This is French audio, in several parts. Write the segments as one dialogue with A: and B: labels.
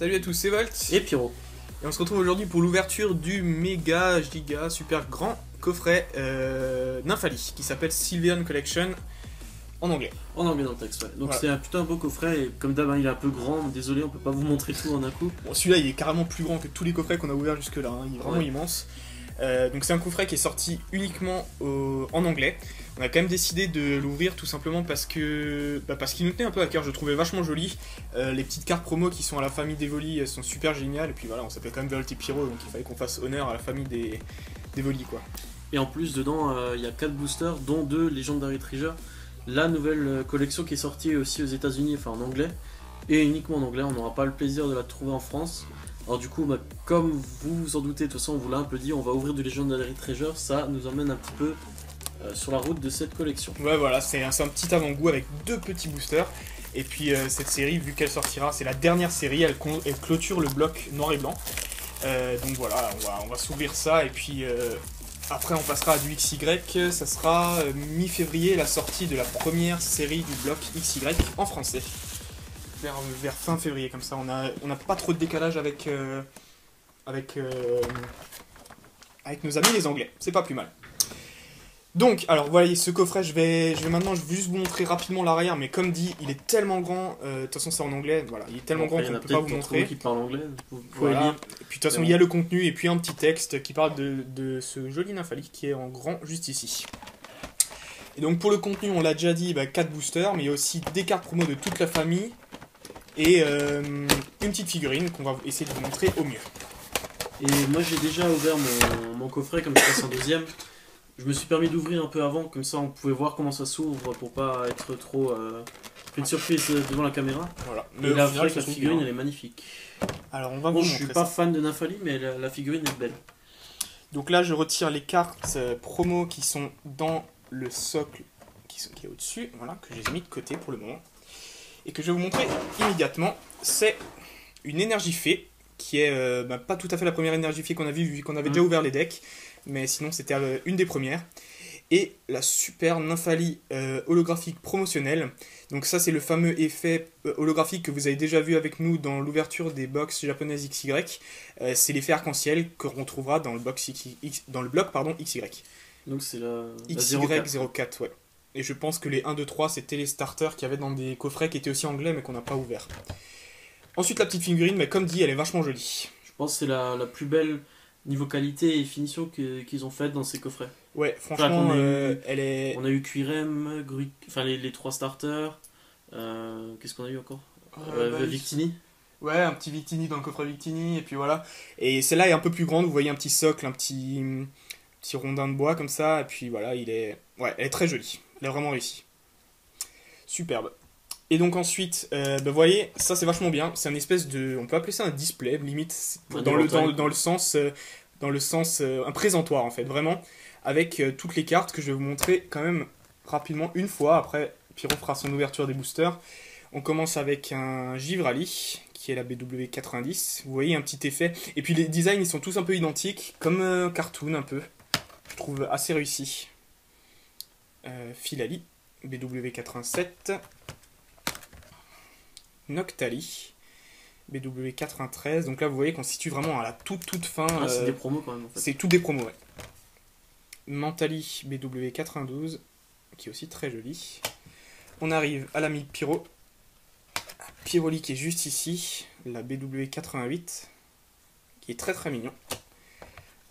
A: Salut à tous, c'est Volt
B: et Pyro.
A: Et on se retrouve aujourd'hui pour l'ouverture du méga, giga, super grand coffret Nymphalie qui s'appelle Sylveon Collection en anglais.
B: En anglais dans le texte, ouais. Donc
A: Voilà.
B: c'est un putain beau coffret, et comme d'hab, il est un peu grand, désolé, on peut pas vous montrer tout en un coup.
A: Bon, celui-là il est carrément plus grand que tous les coffrets qu'on a ouverts jusque-là, hein. Il est vraiment immense. Donc c'est un coffret qui est sorti uniquement en anglais. On a quand même décidé de l'ouvrir tout simplement parce que parce qu'il nous tenait un peu à cœur, je le trouvais vachement joli. Les petites cartes promo qui sont à la famille d'Evoli sont super géniales. Et puis voilà, on s'appelle quand même Volt et Pyro, donc il fallait qu'on fasse honneur à la famille d'Evoli, quoi.
B: Et en plus, dedans, il y a 4 boosters, dont 2 Legendary Treasure. La nouvelle collection qui est sortie aussi aux États-Unis, enfin en anglais, et uniquement en anglais. On n'aura pas le plaisir de la trouver en France. Alors du coup, comme vous vous en doutez, de toute façon on vous l'a un peu dit, on va ouvrir du Legendary Treasure, ça nous emmène un petit peu sur la route de cette collection.
A: Ouais, voilà, c'est un petit avant-goût avec 2 petits boosters. Et puis cette série, vu qu'elle sortira, c'est la dernière série, elle clôture le bloc noir et blanc. Donc voilà, on va s'ouvrir ça, et puis après on passera à du XY, ça sera mi-février la sortie de la première série du bloc XY en français. Vers fin février, comme ça on a pas trop de décalage avec nos amis les Anglais, c'est pas plus mal. Donc, alors vous voyez ce coffret, je vais maintenant juste vous montrer rapidement l'arrière, mais comme dit, il est tellement grand, de toute façon c'est en anglais, voilà, il est tellement grand qu'on ne peut pas vous montrer.
B: Qui parle anglais,
A: Voilà. Et puis de toute façon il y a le contenu et puis un petit texte qui parle de ce joli Nymphalie qui est en grand juste ici. Et donc pour le contenu, on l'a déjà dit, 4 boosters, mais il y a aussi des cartes promo de toute la famille et une petite figurine qu'on va essayer de vous montrer au mieux.
B: Et moi j'ai déjà ouvert mon coffret, comme je passe en deuxième. Je me suis permis d'ouvrir un peu avant, comme ça on pouvait voir comment ça s'ouvre pour pas être trop une surprise devant la caméra.
A: Voilà.
B: Et là, vrai que la figurine elle est magnifique.
A: Alors on va
B: Bon,
A: vous
B: je
A: montrer
B: suis pas
A: ça.
B: fan de Nymphalie, mais la figurine est belle.
A: Donc là je retire les cartes promo qui sont dans le socle qui est au-dessus, voilà, que j'ai mis de côté pour le moment. Et que je vais vous montrer immédiatement. C'est une énergie fée, qui est pas tout à fait la première énergie fée qu'on a vu qu'on avait déjà ouvert les decks. Mais sinon c'était une des premières. Et la super Nymphalie holographique promotionnelle. Donc ça c'est le fameux effet holographique que vous avez déjà vu avec nous dans l'ouverture des box japonaises XY. C'est l'effet arc-en-ciel que l'on trouvera dans le bloc XY.
B: Donc c'est la
A: XY04, ouais. Et je pense que les 1, 2, 3 c'était les starters qu'il y avait dans des coffrets qui étaient aussi anglais mais qu'on n'a pas ouvert. Ensuite la petite figurine, mais comme dit elle est vachement jolie.
B: Je pense que c'est la plus belle niveau qualité et finition qu'ils ont faite dans ces coffrets.
A: Ouais, franchement,
B: elle est... On a eu Quirem, enfin les 3 starters. Qu'est-ce qu'on a eu encore Victini.
A: Ouais, un petit Victini dans le coffret Victini, et puis voilà. Et celle-là est un peu plus grande, vous voyez un petit socle, un petit rondin de bois comme ça, et puis voilà, elle est très jolie. Elle est vraiment réussie. Superbe. Et donc ensuite, vous voyez, ça c'est vachement bien. C'est une espèce de, on peut appeler ça un display, limite, dans le sens un présentoir en fait, vraiment, avec toutes les cartes que je vais vous montrer quand même rapidement une fois. Après, Pyro fera son ouverture des boosters. On commence avec un Givrali, qui est la BW90. Vous voyez un petit effet. Et puis les designs, ils sont tous un peu identiques, comme cartoon un peu. Je trouve assez réussi. Filali, BW87. Noctali, BW93. Donc là, vous voyez qu'on se situe vraiment à la toute fin.
B: C'est des promos quand même en fait.
A: C'est tout des promos, ouais. Mentali, BW92, qui est aussi très joli. On arrive à l'ami Pyro. Pyroli qui est juste ici, la BW88, qui est très très mignon.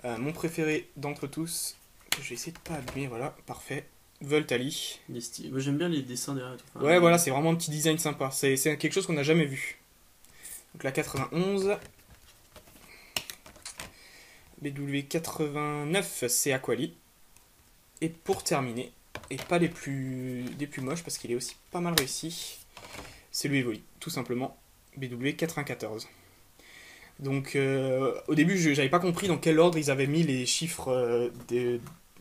A: Mon préféré d'entre tous, que je vais essayer de pas abîmer, voilà, parfait. Voltali.
B: Moi j'aime bien les dessins derrière. Enfin,
A: ouais, voilà, c'est vraiment un petit design sympa. C'est quelque chose qu'on n'a jamais vu. Donc la 91. BW89, c'est Aquali. Et pour terminer, et pas des plus moches, parce qu'il est aussi pas mal réussi, c'est le Evoli, tout simplement. BW94. Donc au début, j'avais pas compris dans quel ordre ils avaient mis les chiffres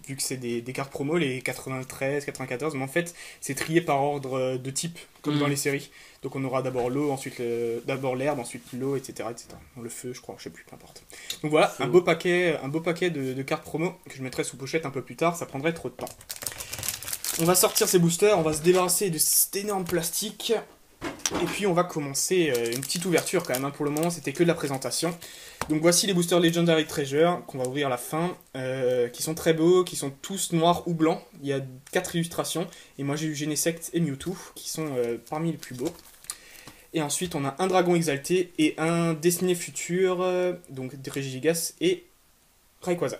A: vu que c'est des cartes promo, les 93, 94, mais en fait, c'est trié par ordre de type, comme dans les séries. Donc on aura d'abord l'eau, ensuite d'abord l'herbe, ensuite l'eau, etc., etc. Le feu, je crois, je sais plus, peu importe. Donc voilà, un beau paquet de cartes promo que je mettrai sous pochette un peu plus tard, ça prendrait trop de temps. On va sortir ces boosters, on va se débarrasser de cet énorme plastique. Et puis on va commencer une petite ouverture quand même, hein. Pour le moment c'était que de la présentation. Donc voici les boosters Legendary Treasure qu'on va ouvrir à la fin, qui sont très beaux, qui sont tous noirs ou blancs. Il y a 4 illustrations, et moi j'ai eu Genesect et Mewtwo, qui sont parmi les plus beaux. Et ensuite on a un dragon exalté et un Destiné Futur, donc Regigigas et Rayquaza.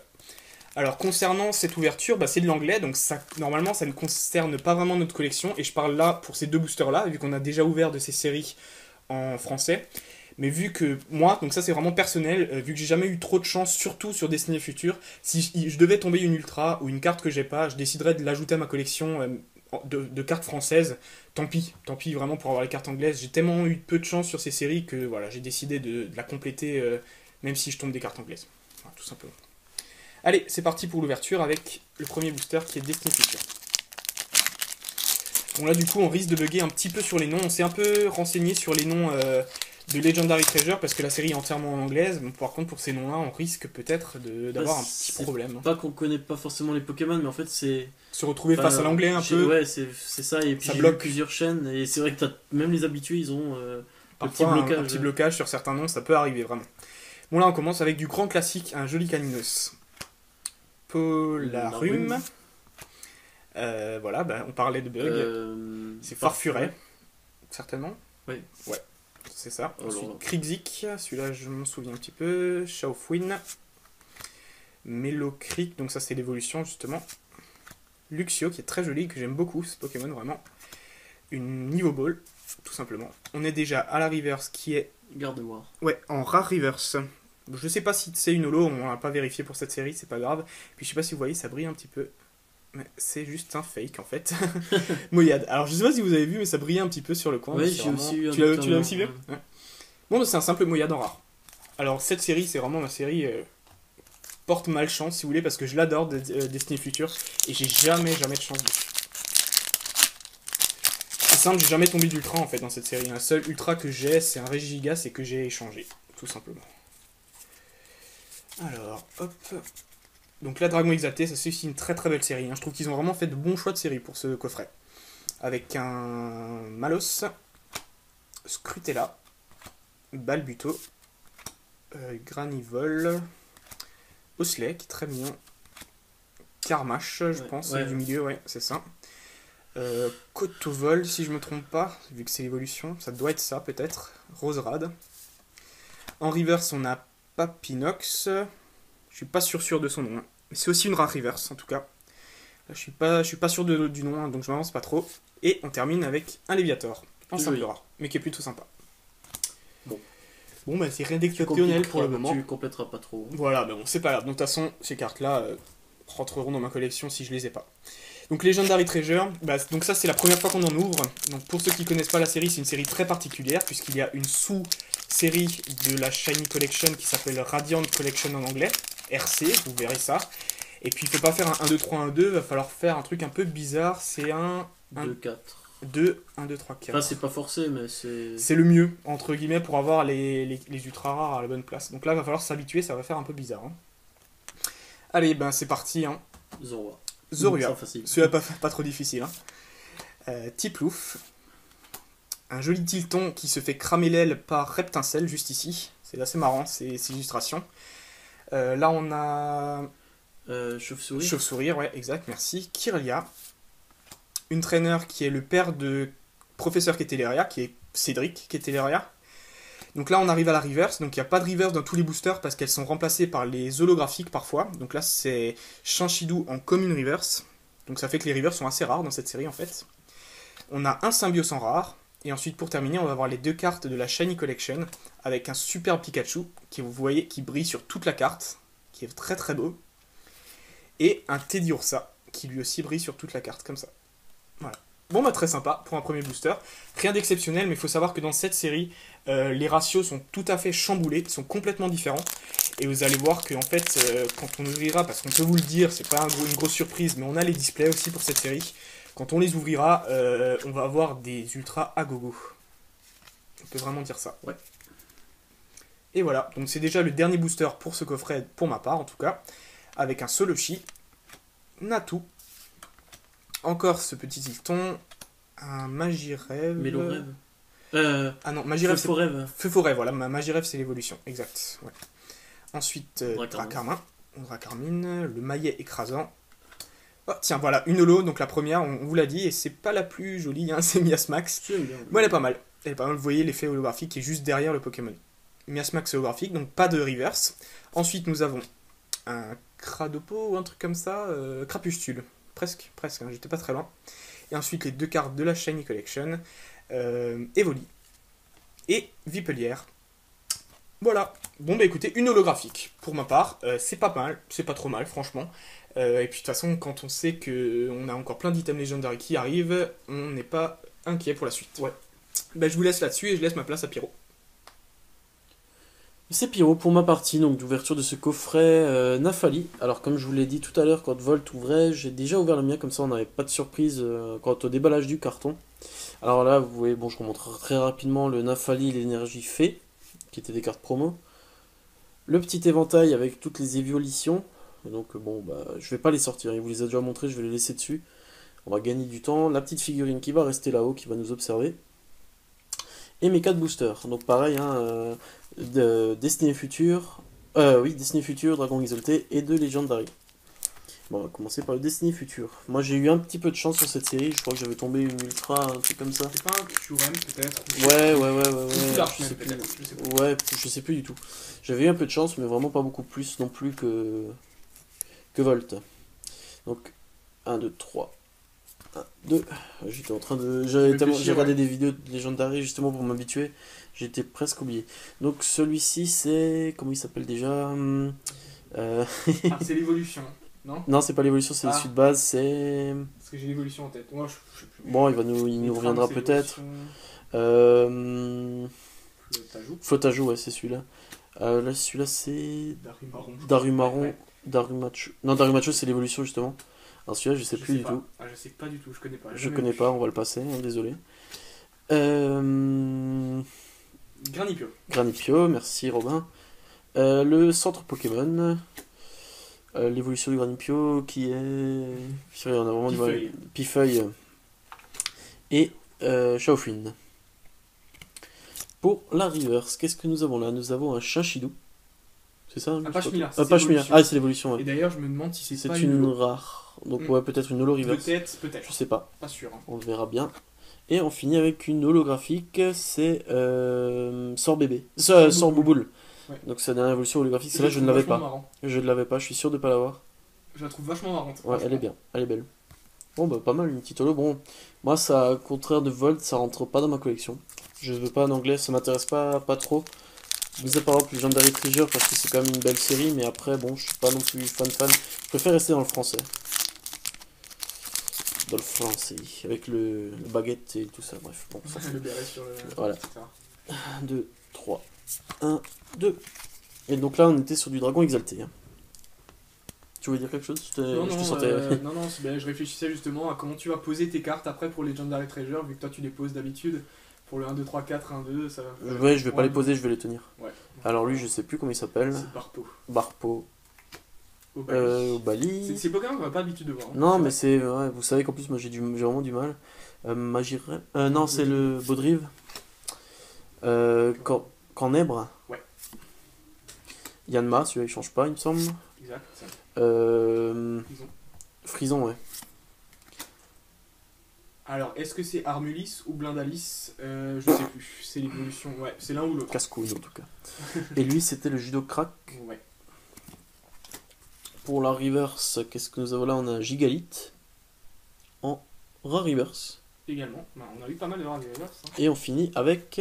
A: Alors concernant cette ouverture, c'est de l'anglais, donc normalement ça ne concerne pas vraiment notre collection, et je parle là pour ces deux boosters là, vu qu'on a déjà ouvert de ces séries en français. Mais vu que moi, donc ça c'est vraiment personnel, vu que j'ai jamais eu trop de chance, surtout sur Destiné Futur, si je devais tomber une ultra ou une carte que j'ai pas, je déciderais de l'ajouter à ma collection de cartes françaises. Tant pis vraiment pour avoir les cartes anglaises. J'ai tellement eu peu de chance sur ces séries que voilà, j'ai décidé de la compléter même si je tombe des cartes anglaises. Voilà, tout simplement. Allez, c'est parti pour l'ouverture avec le premier booster qui est Destiné Futur. Bon là du coup on risque de bugger un petit peu sur les noms, on s'est un peu renseigné sur les noms de Legendary Treasure parce que la série est entièrement en anglaise, mais par contre pour ces noms là on risque peut-être d'avoir un petit problème.
B: Pas qu'on connaît pas forcément les Pokémon, mais en fait c'est...
A: Se retrouver face à l'anglais un peu.
B: Ouais, c'est ça, et puis
A: ça
B: j'ai
A: bloque
B: vu plusieurs chaînes, et c'est vrai que même les habitués ils ont
A: parfois un petit blocage sur certains noms, ça peut arriver vraiment. Bon là on commence avec du grand classique, un joli Caninos. Polarum. Voilà, on parlait de bug. C'est Farfuret, certainement.
B: Oui.
A: Ouais, c'est ça.
B: Oh,
A: Ensuite, Krixik, celui-là je m'en souviens un petit peu. Shaofwin. Melocrit, donc ça c'est l'évolution justement. Luxio qui est très joli, que j'aime beaucoup ce Pokémon vraiment. Une Niveau Ball, tout simplement. On est déjà à la reverse qui est.
B: Gardevoir.
A: Ouais, en rare reverse. Je sais pas si c'est une holo, on l'a pas vérifié pour cette série, c'est pas grave. Puis je sais pas si vous voyez, ça brille un petit peu. Mais c'est juste un fake en fait. Moyade. Alors je sais pas si vous avez vu, mais ça brillait un petit peu sur le coin.
B: Ouais, j'ai
A: vraiment...
B: aussi eu un
A: Tu l'as aussi vu ouais. Bon, c'est un simple Moyade en rare. Alors cette série, c'est vraiment ma série porte malchance si vous voulez, parce que je l'adore, Destiné Futur, et j'ai jamais de chance dessus. C'est simple, j'ai jamais tombé d'ultra en fait dans cette série. Un seul ultra que j'ai, c'est un Regigigas et que j'ai échangé, tout simplement. Alors, hop. Donc là, Dragon Exalté, ça c'est aussi une très très belle série. Je trouve qu'ils ont vraiment fait de bons choix de série pour ce coffret. Avec un Malos, Scrutella, Balbuto, Granivol, Osley, qui est très mignon, Carmache, je pense, du milieu, ouais, c'est ça. Kotovol, si je me trompe pas, vu que c'est l'évolution, ça doit être ça peut-être. Roserad. En reverse, on a Papinox. Je suis pas sûr de son nom. Mais c'est aussi une rare reverse en tout cas. Là, je suis pas sûr du nom, donc je m'avance pas trop. Et on termine avec un Léviator. En simple rare, mais qui est plutôt sympa. Bon c'est rien d'exceptionnel pour le moment.
B: Tu compléteras pas trop.
A: Voilà, bon, c'est pas grave. Donc de toute façon, ces cartes-là rentreront dans ma collection si je les ai pas. Donc Legendary Treasure, donc ça c'est la première fois qu'on en ouvre. Donc pour ceux qui connaissent pas la série, c'est une série très particulière puisqu'il y a une sous-série de la Shiny Collection qui s'appelle Radiant Collection en anglais, RC, vous verrez ça. Et puis il faut pas faire un 1, 2, 3, 1, 2, va falloir faire un truc un peu bizarre, c'est un
B: 2, 4.
A: 2, 1, 2, 3, 4.
B: Enfin c'est pas forcé mais c'est...
A: C'est le mieux, entre guillemets, pour avoir les ultra rares à la bonne place. Donc là, il va falloir s'habituer, ça va faire un peu bizarre. Allez, c'est parti. Zorua. Celui-là, pas trop difficile. Tiplouf. Un joli Tilton qui se fait cramer l'aile par Reptincelle, juste ici. C'est assez marrant, ces illustrations. Là, on a...
B: Chauve-souris.
A: Chauve-souris, ouais, exact, merci. Kirlia. Une trainer qui est le père de Professeur Keteleria, qui est Cédric Keteleria. Donc là, on arrive à la reverse. Donc il n'y a pas de reverse dans tous les boosters parce qu'elles sont remplacées par les holographiques parfois. Donc là, c'est Shinshidou en commune reverse. Donc ça fait que les reverse sont assez rares dans cette série en fait. On a un Symbiose en rare. Et ensuite, pour terminer, on va avoir les deux cartes de la Shiny Collection avec un super Pikachu qui, vous voyez, qui brille sur toute la carte, qui est très très beau. Et un Teddiursa qui lui aussi brille sur toute la carte, comme ça. Voilà. Bon, très sympa pour un premier booster. Rien d'exceptionnel, mais il faut savoir que dans cette série, les ratios sont tout à fait chamboulés, sont complètement différents. Et vous allez voir qu'en fait, quand on ouvrira, parce qu'on peut vous le dire, c'est pas une grosse surprise, mais on a les displays aussi pour cette série. Quand on les ouvrira, on va avoir des ultras à gogo. On peut vraiment dire ça.
B: Ouais.
A: Et voilà, donc c'est déjà le dernier booster pour ce coffret, pour ma part en tout cas, avec un Soloshi, Natu, encore ce petit Tilton, un Magirève...
B: Mélorève.
A: Ah non,
B: Feu
A: Magiref, c'est
B: Forêt.
A: Feu Forêt, voilà, Magiref, c'est l'évolution, exact. Ouais. Ensuite,
B: Dracarmin.
A: Dracarmine, le maillet écrasant. Oh, tiens, voilà, une holo, donc la première, on vous l'a dit, et c'est pas la plus jolie, hein, c'est Miasmax.
B: J'aime bien.
A: Moi, elle est pas mal. Elle est pas mal, vous voyez l'effet holographique qui est juste derrière le Pokémon. Miasmax holographique, donc pas de reverse. Ensuite, nous avons un Cradopo ou un truc comme ça, Crapustule. Presque, hein, j'étais pas très loin. Et ensuite, les 2 cartes de la Shiny Collection, Evoli et Vipelière. Voilà. Bon, bah écoutez, une holographique, pour ma part. C'est pas mal, c'est pas trop mal, franchement. Et puis de toute façon, quand on sait qu'on a encore plein d'items légendaires qui arrivent, on n'est pas inquiet pour la suite.
B: Ouais.
A: Bah, je vous laisse là-dessus et je laisse ma place à Pyro.
B: C'est Pyro pour ma partie donc d'ouverture de ce coffret Nafali. Alors comme je vous l'ai dit tout à l'heure quand Volt ouvrait, j'ai déjà ouvert le mien comme ça on n'avait pas de surprise quant au déballage du carton. Alors là vous voyez, bon je vous montre très rapidement le Nafali l'énergie fée, qui étaient des cartes promo. Le petit éventail avec toutes les évolutions. Donc bon bah je vais pas les sortir, il vous les a déjà montré, je vais les laisser dessus. On va gagner du temps. La petite figurine qui va rester là-haut, qui va nous observer. Et mes 4 boosters. Donc pareil, hein, Destiné Future, Destiné Future, Dragon Exalté et 2 Legendary. Bon, on va commencer par le Destiné Future. Moi j'ai eu un petit peu de chance sur cette série, je crois que j'avais tombé une ultra, un truc comme ça.
A: C'est pas un Curem peut-être
B: Ouais.
A: Je sais plus.
B: Ouais, je sais plus du tout. J'avais eu un peu de chance, mais vraiment pas beaucoup plus non plus que Volt. Donc, 1, 2, 3. 1, 2. J'étais en train de. J'ai regardé des vidéos de Legendary justement pour m'habituer. J'étais presque oublié. Donc, celui-ci, c'est. Comment il s'appelle déjà
A: C'est l'évolution, non?
B: Non, c'est pas l'évolution, c'est le suite base, c'est.
A: Parce que j'ai l'évolution en tête. Moi, je sais plus.
B: Bon, il nous reviendra peut-être. Flotajou, ouais, c'est celui-là. Là, celui-là, c'est. Darumaron. Darumacho. Non, Darumacho, c'est l'évolution justement. Alors celui-là, je sais plus du tout.
A: Ah, je sais pas du tout, je connais pas.
B: Je connais pas, on va le passer, hein, désolé. Granipio, merci Robin. Le centre Pokémon. L'évolution du Granipio qui est. On a vraiment du mal. Pifeuille. Et Chaofin. Pour la reverse, qu'est-ce que nous avons là? Nous avons un Chinchidou. C'est ça?
A: Pachmila.
B: Ah, c'est l'évolution, ouais.
A: Et d'ailleurs, je me demande si c'est pas
B: une rare. Donc, ouais, peut-être une holo reverse.
A: Peut-être.
B: Je sais pas.
A: Pas sûr. Hein.
B: On le verra bien. Et on finit avec une holographique, c'est Sort Bébé. Sort Bouboule. Ouais. Donc, c'est la dernière évolution holographique. Celle-là, je ne l'avais pas. Marrant. Je ne l'avais pas, je suis sûr de ne pas l'avoir.
A: Je la trouve vachement marrante.
B: Ouais, elle est bien, elle est belle. Bon, bah, pas mal, une petite holo. Bon, moi, ça, au contraire de Volt, ça rentre pas dans ma collection. Je veux pas en anglais, ça m'intéresse pas trop. Mis à part exemple Legendary Treasure parce que c'est quand même une belle série, mais après, bon, je suis pas non plus fan. Je préfère rester dans le français. Dans le français, avec le baguette et tout ça, bref. Bon, ça
A: le béret sur le...
B: Voilà. 1, 2, 3. 1, 2. Et donc là, on était sur du dragon exalté. Hein. Tu voulais dire quelque chose?
A: Non, je réfléchissais justement à comment tu vas poser tes cartes après pour Legendary Treasure, vu que toi tu les poses d'habitude. Pour le 1, 2, 3, 4, 1, 2, ça va...
B: Ouais, je vais pas les poser, je vais les tenir.
A: Ouais.
B: Alors lui, je sais plus comment il s'appelle.
A: C'est Barpo.
B: Barpo. Obali.
A: C'est Pokémon qu'on n'a pas l'habitude de voir. Hein.
B: Non, mais c'est... Ouais, vous savez qu'en plus, moi j'ai vraiment du mal. Magirem. Non, c'est le Baudrive. Cornèbre.
A: Ouais.
B: Yanma, celui-là il change pas, il me semble.
A: Exact.
B: Frison, ouais.
A: Alors, est-ce que c'est Armulis ou Blindalis? Je sais plus. C'est l'évolution. Ouais, c'est l'un ou l'autre.
B: Cascouille en tout cas. Et lui, c'était le Judo Crack.
A: Ouais.
B: Pour la reverse, qu'est-ce que nous avons là? On a un Gigalith en rare reverse.
A: Également. Bah, on a eu pas mal de rare reverse. Hein.
B: Et on finit avec.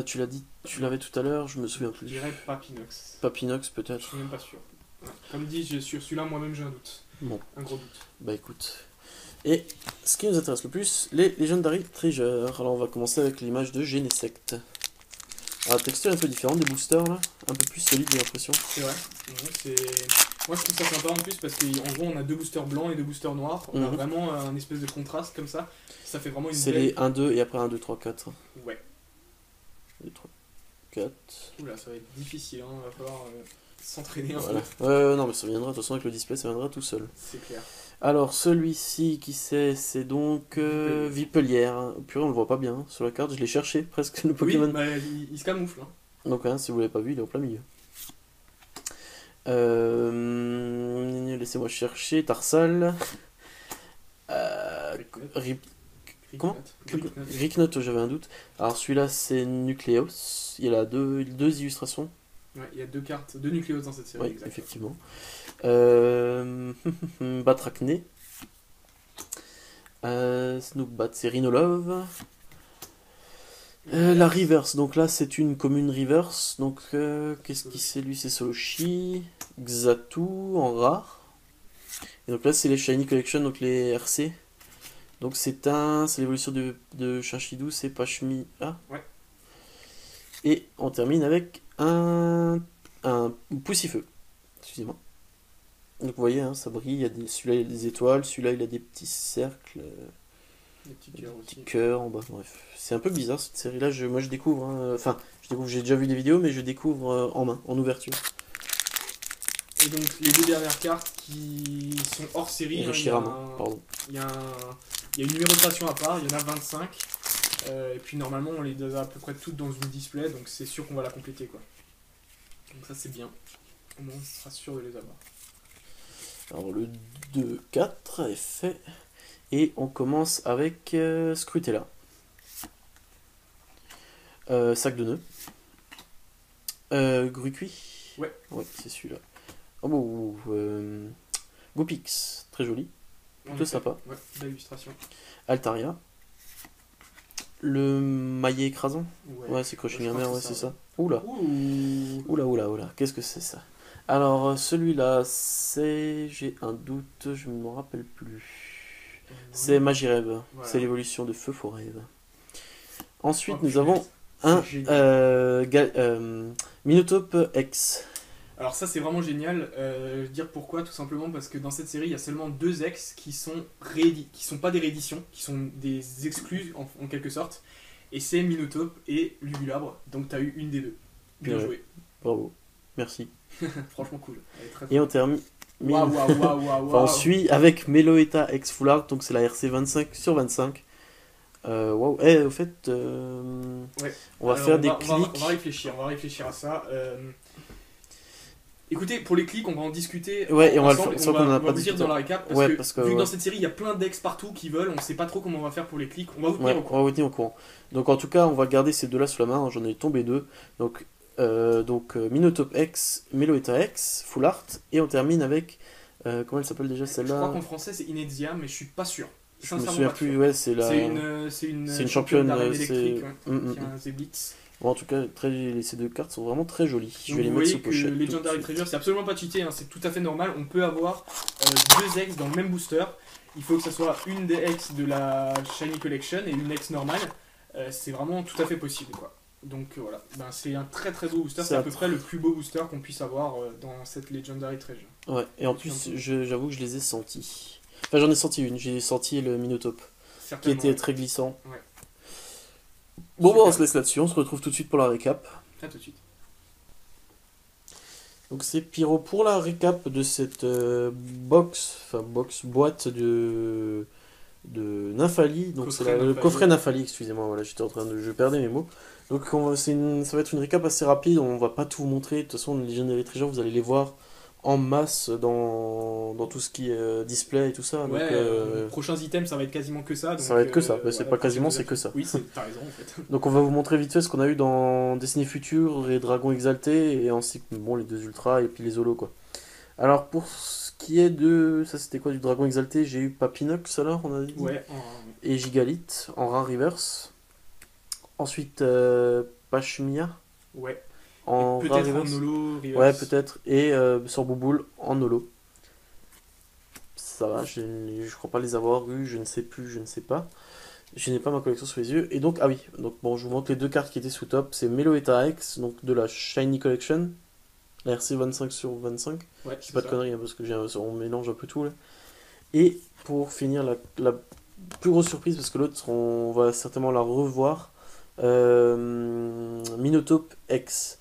B: Tu l'as dit, tu l'avais tout à l'heure, je me souviens plus.
A: Je dirais Papinox.
B: Papinox peut-être.
A: Je suis même pas sûr. Ouais. Comme dit, sur celui-là, moi-même j'ai un doute.
B: Bon.
A: Un gros doute.
B: Bah écoute. Et ce qui nous intéresse le plus, les Legendary Treasure. Alors on va commencer avec l'image de Genesect. Alors la texture est un peu différente des boosters là, un peu plus solide j'ai l'impression.
A: C'est vrai. Moi je trouve ça sympa en plus parce qu'en gros on a 2 boosters blancs et 2 boosters noirs. On a vraiment un espèce de contraste comme ça. Ça fait vraiment une
B: C'est les 1, 2 et après 1, 2, 3, 4.
A: Ouais.
B: 2, 3, 4.
A: Oula, ça va être difficile, hein. Va falloir s'entraîner un
B: peu. Ouais, non mais ça viendra, de toute façon avec le display ça viendra tout seul.
A: C'est clair.
B: Alors, celui-ci, qui c'est donc Vipelière. Purée, on le voit pas bien hein, sur la carte. Je l'ai cherché presque le
A: Oui,
B: Pokémon.
A: bah, il se camoufle. Hein.
B: Donc, hein, si vous l'avez pas vu, il est en plein milieu. Laissez-moi chercher. Tarsal.
A: Cricknote.
B: Rip... Comment
A: Cricknote.
B: Ricknote, j'avais un doute. Alors, celui-là, c'est Nucleos. Il a deux illustrations.
A: Ouais, il y a deux cartes, deux nucléos dans cette série.
B: Oui,
A: exact.
B: effectivement. Batracné. Snookbat, c'est Rhinolove. La Reverse, donc là c'est une commune Reverse. Donc qu'est-ce qui c'est lui? C'est Soloshi, Xatu en rare. Et donc là c'est les Shiny Collection, donc les RC. Donc c'est l'évolution de Shashidou, c'est Pashmi. Ah
A: Ouais.
B: Et on termine avec un Poussifeu. Excusez-moi. Donc vous voyez, hein, ça brille, celui-là il a des étoiles, celui-là il a des petits cercles,
A: Des petits
B: des
A: cœurs
B: petits
A: aussi.
B: cœurs en bas, bref. C'est un peu bizarre cette série-là, moi je découvre, hein, enfin, j'ai déjà vu des vidéos, mais je découvre en main, en ouverture.
A: Et donc les deux dernières cartes qui sont hors série,
B: Et
A: hein,
B: Reshiram, pardon.
A: il y a une numérotation à part, il y en a 25. Et puis normalement on les a à peu près toutes dans une display, donc c'est sûr qu'on va la compléter quoi. Donc ça c'est bien. Au moins on sera sûr de les avoir.
B: Alors le 2-4 est fait. Et on commence avec Scrutella. Sac de nœuds. Grucuit.
A: Ouais.
B: Ouais, c'est celui-là. Oh, bon, Gopix, très joli. Plutôt sympa.
A: Ouais, belle illustration.
B: Altaria. Le maillet écrasant.
A: Ouais,
B: c'est Crushing
A: je crois
B: Hammer,
A: que
B: ouais, c'est ça.
A: ouais.
B: Oula.
A: Ouh.
B: Oula. Qu'est-ce que c'est ça? Alors, celui-là, j'ai un doute, je ne me rappelle plus. C'est Magireb,
A: Voilà.
B: c'est l'évolution de Feu Forêve. Ensuite,
A: Oh,
B: nous avons un Minotape X.
A: Alors ça c'est vraiment génial. Je veux dire pourquoi? Tout simplement parce que dans cette série il y a seulement deux ex qui sont qui sont pas des rééditions, qui sont des exclus en quelque sorte. Et c'est Minotape et Lugulabre. Donc t'as eu une des deux. Bien
B: Ouais.
A: joué.
B: Bravo, merci.
A: Franchement cool. Elle est très
B: Et on termine.
A: Waouh.
B: Enfin, on suit avec Meloetta X Full Art, donc c'est la RC 25/25. Waouh, au fait,
A: Ouais.
B: on va
A: Alors,
B: faire des
A: on
B: clics.
A: va réfléchir à ça. Écoutez, pour les clics, on va en discuter.
B: Ouais, et on va
A: ensemble,
B: le faire, on
A: on
B: n'a
A: va
B: pas
A: vous dire
B: discuté.
A: dans la récap. Parce que vu que dans cette série, il y a plein d'ex partout qui veulent, on sait pas trop comment on va faire pour les clics. On va vous tenir au
B: On
A: courant.
B: va vous tenir au courant. Donc en tout cas, on va garder ces deux-là sous la main. J'en ai tombé deux. Donc, Minotape X, Meloetta X, Full Art. Et on termine avec. Comment elle s'appelle déjà
A: Je
B: celle-là?
A: crois qu'en français c'est Inezia, mais je suis pas sûr.
B: Je me
A: Sincèrement
B: souviens
A: pas
B: plus.
A: sûr.
B: Ouais, c'est la.
A: C'est une
B: championne
A: d'arène
B: c'est.
A: électrique, ouais,
B: Mm.
A: qui a un Zeblitz.
B: Bon, en tout cas, ces deux cartes sont vraiment très jolies. Je
A: Donc
B: vais les
A: vous
B: mettre
A: voyez
B: sous
A: que
B: pochette. tout de
A: Legendary
B: suite.
A: Treasure, c'est absolument pas cheaté, hein, c'est tout à fait normal. On peut avoir deux ex dans le même booster. Il faut que ça soit une des ex de la Shiny Collection et une ex normale. C'est vraiment tout à fait possible, quoi. Donc voilà, c'est un très très beau booster. C'est à peu près le plus beau booster qu'on puisse avoir dans cette Legendary Treasure.
B: Ouais, et en plus, j'avoue que je les ai sentis. Enfin, j'en ai senti une. J'ai senti le Minotape, qui
A: Certainement,
B: était très glissant.
A: Ouais.
B: Bon,
A: Super.
B: on se laisse là-dessus. On se retrouve tout de suite pour la récap.
A: À tout de suite.
B: Donc c'est Pyro pour la récap de cette boîte de Nymphali. Donc c'est le coffret Nymphali, excusez-moi, voilà, je perdais mes mots. Donc ça va être une récap assez rapide, on va pas tout vous montrer, de toute façon les Legendary Treasure vous allez les voir en masse dans tout ce qui est display et tout ça.
A: Ouais,
B: Donc,
A: les prochains items ça va être quasiment que ça. Donc,
B: ça va être que ça, c'est
A: voilà,
B: pas quasiment, c'est que ça.
A: Oui, t'as raison en fait.
B: Donc on va vous montrer vite fait ce qu'on a eu dans Destiny Future et Dragon Exalté, et ainsi que les deux Ultras et puis les Holos quoi. Alors pour ce qui est de... Ça c'était quoi du Dragon Exalté? J'ai eu Papinox alors on a dit.
A: Ouais,
B: Et Gigalith en rare reverse. Ensuite Pashmia
A: ouais.
B: en rare
A: Peut-être en
B: reverse.
A: holo, reverse.
B: Ouais peut-être. Et Sorbouboule en holo. Ça va, je crois pas les avoir eu, je ne sais plus, je ne sais pas. Je n'ai pas ma collection sous les yeux. Et donc, ah oui, donc bon, je vous montre les deux cartes qui étaient sous top. C'est Meloetta X, donc de la Shiny Collection. La RC 25/25.
A: Ouais,
B: C'est pas de conneries, hein, parce que on mélange un peu tout là. Et pour finir, la plus grosse surprise, parce que l'autre, on va certainement la revoir. Minotape X.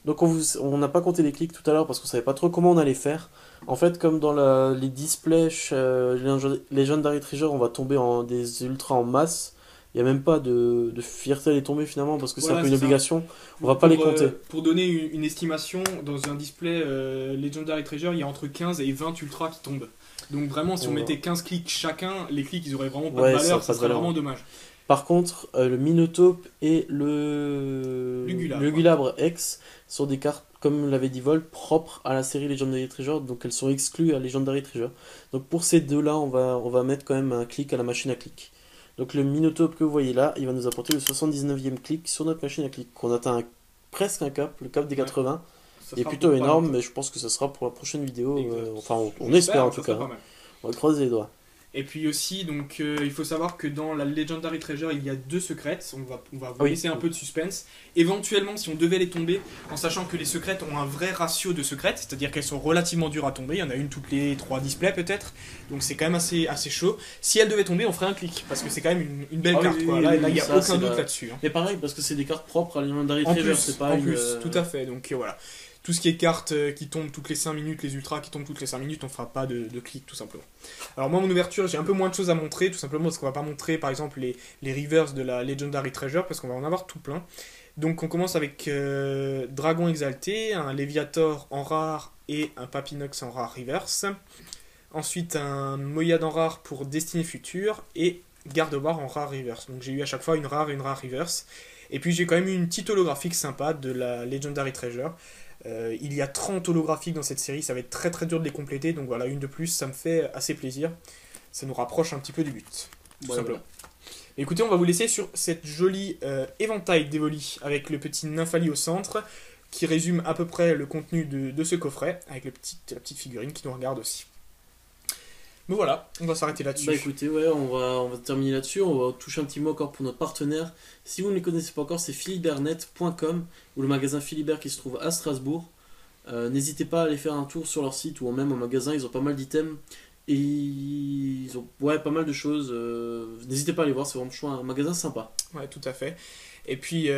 B: Donc on n'a pas compté les clics tout à l'heure parce qu'on savait pas trop comment on allait faire. En fait, comme dans les displays Legendary Treasure, on va tomber en des ultras en masse. Il n'y a même pas de fierté à les tomber finalement parce que c'est un
A: Voilà,
B: peu une
A: c'est ça.
B: obligation. On va pas les compter.
A: Pour donner une estimation, dans un display Legendary Treasure, il y a entre 15 et 20 ultras qui tombent. Donc vraiment, si on
B: Ouais.
A: mettait 15 clics chacun, les clics, ils auraient vraiment pas
B: Ouais,
A: de
B: ça a
A: valeur,
B: pas
A: ça
B: de
A: serait
B: valeur.
A: vraiment dommage.
B: Par contre, le Minotape et le
A: Lugulabre.
B: Lugulabre X sont des cartes, comme l'avait dit Vol, propres à la série Legendary Treasure, donc elles sont exclues à Legendary Treasure. Donc pour ces deux-là, on va mettre quand même un clic à la machine à clic. Donc le Minotape que vous voyez là, il va nous apporter le 79e clic sur notre machine à clic. On atteint presque un cap, le cap des
A: Ouais.
B: 80.
A: Ça
B: Il est
A: sera
B: plutôt
A: pour pas
B: énorme,
A: longtemps.
B: mais je pense que ce sera pour la prochaine vidéo.
A: Exact.
B: Enfin, on
A: J'espère,
B: espère en
A: ça
B: tout
A: serait
B: cas.
A: pas
B: Hein.
A: mal.
B: On va croiser les doigts.
A: Et puis aussi, donc, il faut savoir que dans la Legendary Treasure, il y a 2 secrètes. On va vous
B: Oui.
A: laisser un peu de suspense. Éventuellement, si on devait les tomber, en sachant que les secrètes ont un vrai ratio de secrètes, c'est-à-dire qu'elles sont relativement dures à tomber. Il y en a une toutes les 3 displays peut-être. Donc c'est quand même assez chaud. Si elles devaient tomber, on ferait un clic. Parce que c'est quand même une belle
B: Ah oui,
A: carte.
B: oui,
A: Quoi.
B: oui,
A: Là,
B: oui,
A: il n'y a
B: ça,
A: aucun
B: c'est
A: doute
B: la-
A: là-dessus. Hein.
B: Mais pareil, parce que c'est des cartes propres à Legendary
A: En
B: Treasure,
A: plus,
B: c'est pas
A: en
B: une,
A: plus, tout à fait. Donc voilà. Tout ce qui est cartes qui tombent toutes les 5 minutes, les ultras qui tombent toutes les 5 minutes, on fera pas de clic tout simplement. Alors moi, mon ouverture, j'ai un peu moins de choses à montrer, tout simplement parce qu'on va pas montrer par exemple les reverse de la Legendary Treasure, parce qu'on va en avoir tout plein. Donc on commence avec Dragon Exalté, un Léviator en rare et un Papinox en rare reverse. Ensuite un Moyad en rare pour Destinée Future et Gardevoir en rare reverse. Donc j'ai eu à chaque fois une rare et une rare reverse. Et puis j'ai quand même eu une petite holographique sympa de la Legendary Treasure. Il y a 30 holographiques dans cette série, ça va être très très dur de les compléter, donc voilà, une de plus, ça me fait assez plaisir. Ça nous rapproche un petit peu du but, tout
B: Voilà,
A: simplement. Écoutez, on va vous laisser sur cette jolie éventail d'Evoli avec le petit Nymphali au centre, qui résume à peu près le contenu de ce coffret, avec la petite figurine qui nous regarde aussi. Mais voilà, on va s'arrêter là-dessus.
B: Bah écoutez, ouais, on va terminer là-dessus. On va toucher un petit mot encore pour notre partenaire. Si vous ne les connaissez pas encore, c'est philibernet.com ou le magasin Philibert qui se trouve à Strasbourg. N'hésitez pas à aller faire un tour sur leur site ou même au magasin, ils ont pas mal d'items et ils ont pas mal de choses. N'hésitez pas à aller voir, c'est vraiment un magasin sympa.
A: Ouais, tout à fait. Et puis,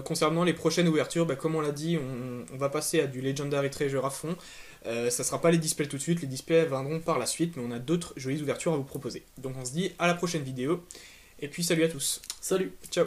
A: concernant les prochaines ouvertures, bah, comme on l'a dit, on va passer à du Legendary Treasure à fond. Ça sera pas les displays tout de suite, les displays viendront par la suite, mais on a d'autres jolies ouvertures à vous proposer. Donc on se dit à la prochaine vidéo, et puis salut à tous.
B: Salut!
A: Ciao!